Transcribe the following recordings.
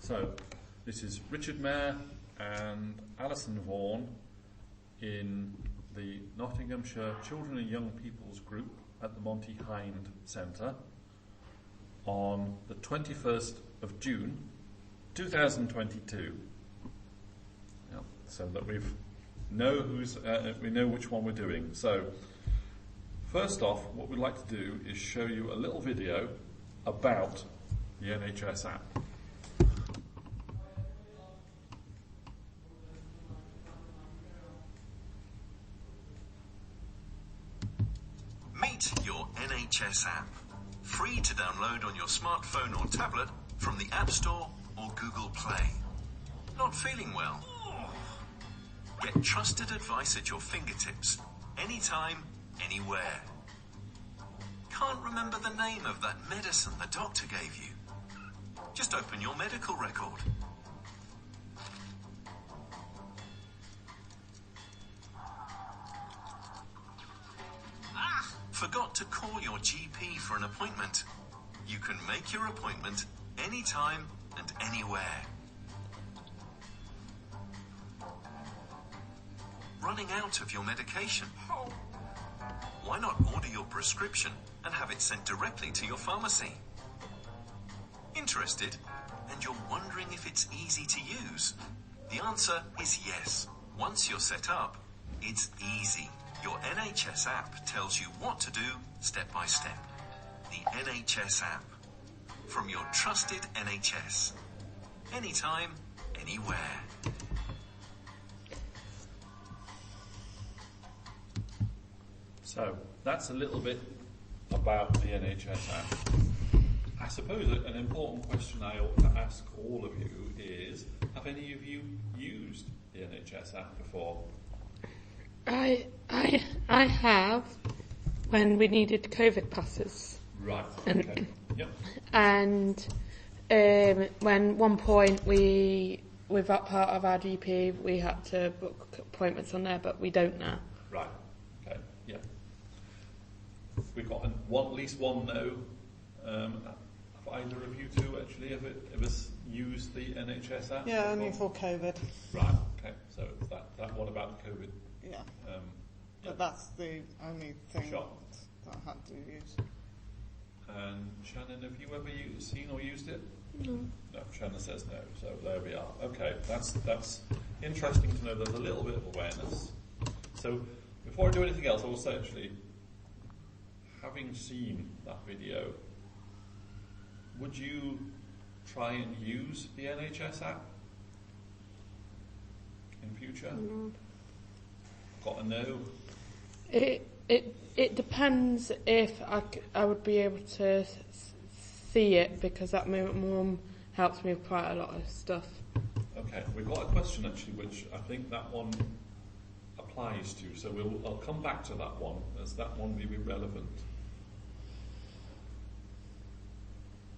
So, this is Richard Mayer and Alison Vaughan in the Nottinghamshire Children and Young People's Group at the Monty Hind Centre on the 21st of June 2022. Yeah, so that we know which one we're doing. So, first off, what we'd like to do is show you a little video about the NHS app. Meet your NHS app. Free to download on your smartphone or tablet from the App Store or Google Play. Not feeling well? Get trusted advice at your fingertips, anytime, anywhere. Can't remember the name of that medicine the doctor gave you? Just open your medical record. Forgot to call your GP for an appointment? You can make your appointment anytime and anywhere. Running out of your medication? Why not order your prescription and have it sent directly to your pharmacy? Interested? And you're wondering if it's easy to use? The answer is yes. Once you're set up, it's easy. Your NHS app tells you what to do step by step. The NHS app. From your trusted NHS. Anytime, anywhere. So, that's a little bit about the NHS app. I suppose an important question I ought to ask all of you is, have any of you used the NHS app before? I have, when we needed COVID passes. Right, okay. Yep. And when one point with that part of our GP, we had to book appointments on there, but we don't now. Right, okay, yeah. We've got at least one no. Have either of you two actually ever used the NHS app? Yeah, only for COVID. Right, okay. So it's that one about the COVID. Yeah. But that's the only thing that I had to use. And Shannon, have you ever seen or used it? No. No, Shannon says no, so there we are. Okay, that's interesting to know there's a little bit of awareness. So before I do anything else, I will say actually, having seen that video, would you try and use the NHS app in future? No. Got a no? It depends if I would be able to see it, because at the moment Mum helps me with quite a lot of stuff. Okay, we've got a question actually which I think that one applies to, so I'll come back to that one as that one may be relevant.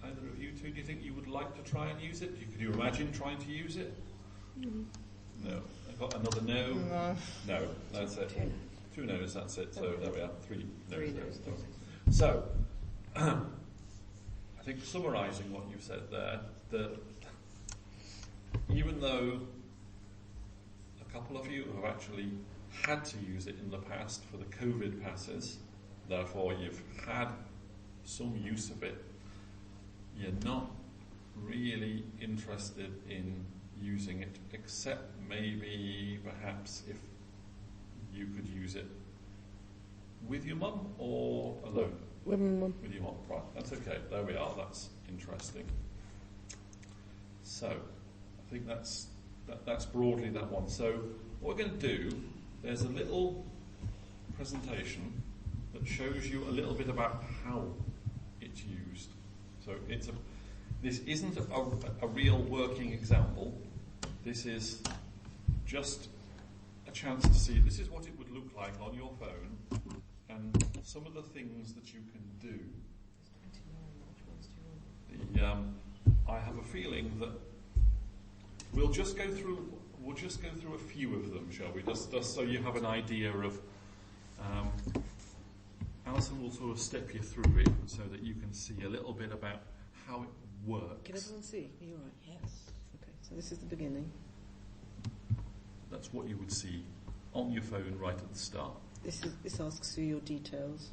Either of you two, do you think you would like to try and use it? Could you imagine trying to use it? No. I've got another no. No, that's it. Two no's, that's it. So there we are. Three no's. So, I think summarising what you've said there, that even though a couple of you have actually had to use it in the past for the COVID passes, therefore you've had some use of it, you're not really interested in using it, except maybe perhaps if you could use it with your mum or alone? With my mum. With your mum, right. That's okay. There we are. That's interesting. So, I think that's broadly that one. So, what we're going to do, there's a little presentation that shows you a little bit about how it's used. So, this isn't a real working example. This is just a chance to see, this is what it would look like on your phone and some of the things that you can do. I have a feeling that we'll just go through a few of them, shall we? Just so you have an idea of. Alison will sort of step you through it so that you can see a little bit about how it works. Can everyone see? Are you all right? Yes. So this is the beginning. That's what you would see on your phone right at the start. This asks for your details.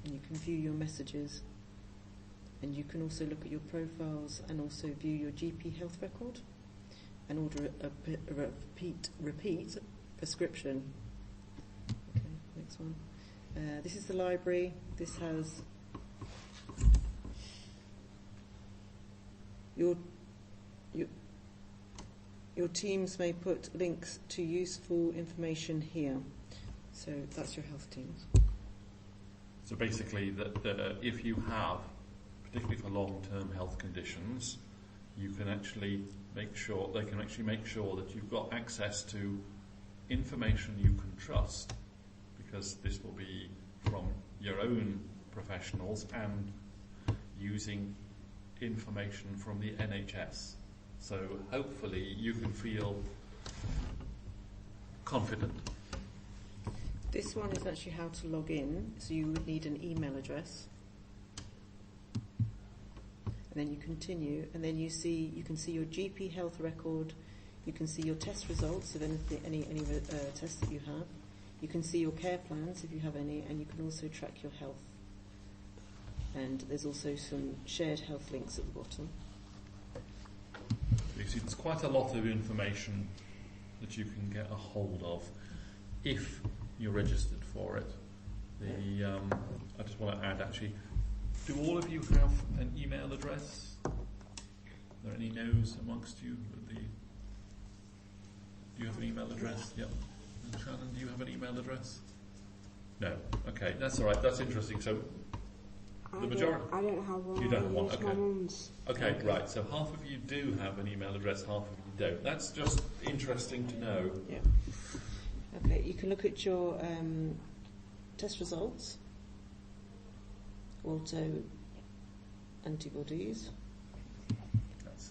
And you can view your messages. And you can also look at your profiles and also view your GP health record and order a repeat prescription. Okay, next one. This is the library. This has your teams may put links to useful information here. So that's your health teams. So basically, that if you have, particularly for long-term health conditions, you can actually make sure that you've got access to information you can trust, because this will be from your own professionals and using information from the NHS. So hopefully you can feel confident. This one is actually how to log in. So you would need an email address. And then you continue, and then you can see your GP health record, you can see your test results of any tests that you have, you can see your care plans if you have any, and you can also track your health. And there's also some shared health links at the bottom. You see, there's quite a lot of information that you can get a hold of if you're registered for it. I just want to add, actually, do all of you have an email address? Are there any no's amongst you? Do you have an email address? Yep. And Shannon, do you have an email address? No. Okay, that's all right. That's interesting. So the majority. I don't have one. You don't have one. Okay. My mum's. Okay, right. So half of you do have an email address, half of you don't. That's just interesting to know. Yeah. Okay, you can look at your test results. Auto antibodies.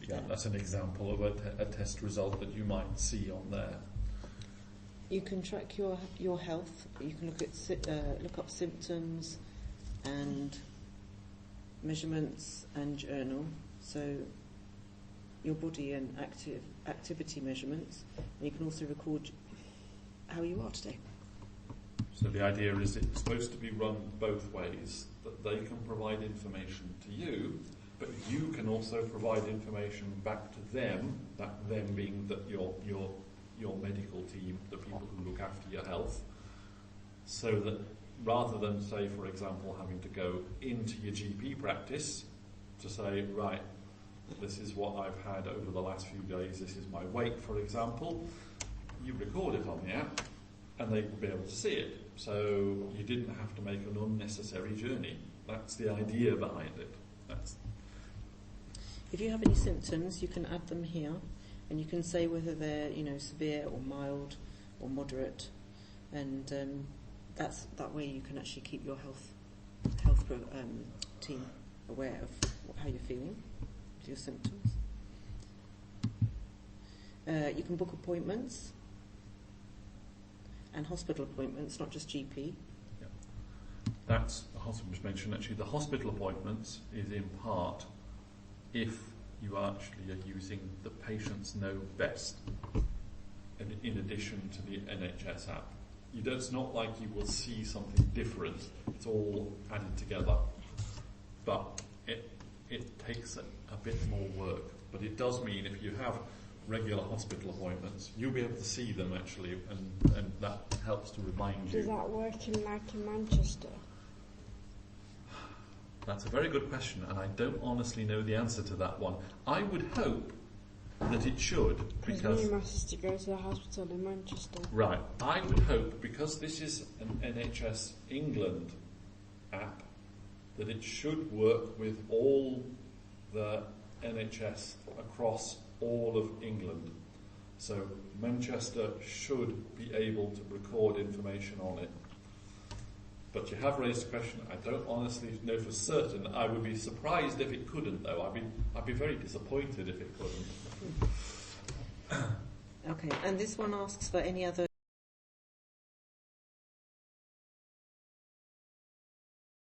That's an example of a test result that you might see on there. You can track your health. You can look up symptoms and measurements and journal. So your body and activity measurements. And you can also record how you are today. So the idea is it's supposed to be run both ways, that they can provide information to you, but you can also provide information back to them, that them being that your medical team, the people who look after your health, so that rather than, say, for example, having to go into your GP practice to say, right, this is what I've had over the last few days, this is my weight, for example, you record it on the app, and they will be able to see it. So you didn't have to make an unnecessary journey. That's the idea behind it. If you have any symptoms, you can add them here, and you can say whether they're, severe or mild or moderate, and that way you can actually keep your health team aware of how you're feeling with your symptoms. You can book appointments. And hospital appointments, not just GP. Yeah. That's the hospital was mentioned. Actually, the hospital appointments is in part if you actually are using the patients know best, in addition to the NHS app. It's not like you will see something different. It's all added together, but it takes a bit more work. But it does mean if you have regular hospital appointments, you'll be able to see them actually, and that helps to remind you. Does that work in Manchester? That's a very good question, and I don't honestly know the answer to that one. I would hope that it should, because me and my sister go to the hospital in Manchester. Right. I would hope, because this is an NHS England app, that it should work with all the NHS across all of England. So Manchester should be able to record information on it. But you have raised a question. I don't honestly know for certain. I would be surprised if it couldn't, though. I'd be very disappointed if it couldn't. Okay, and this one asks for any other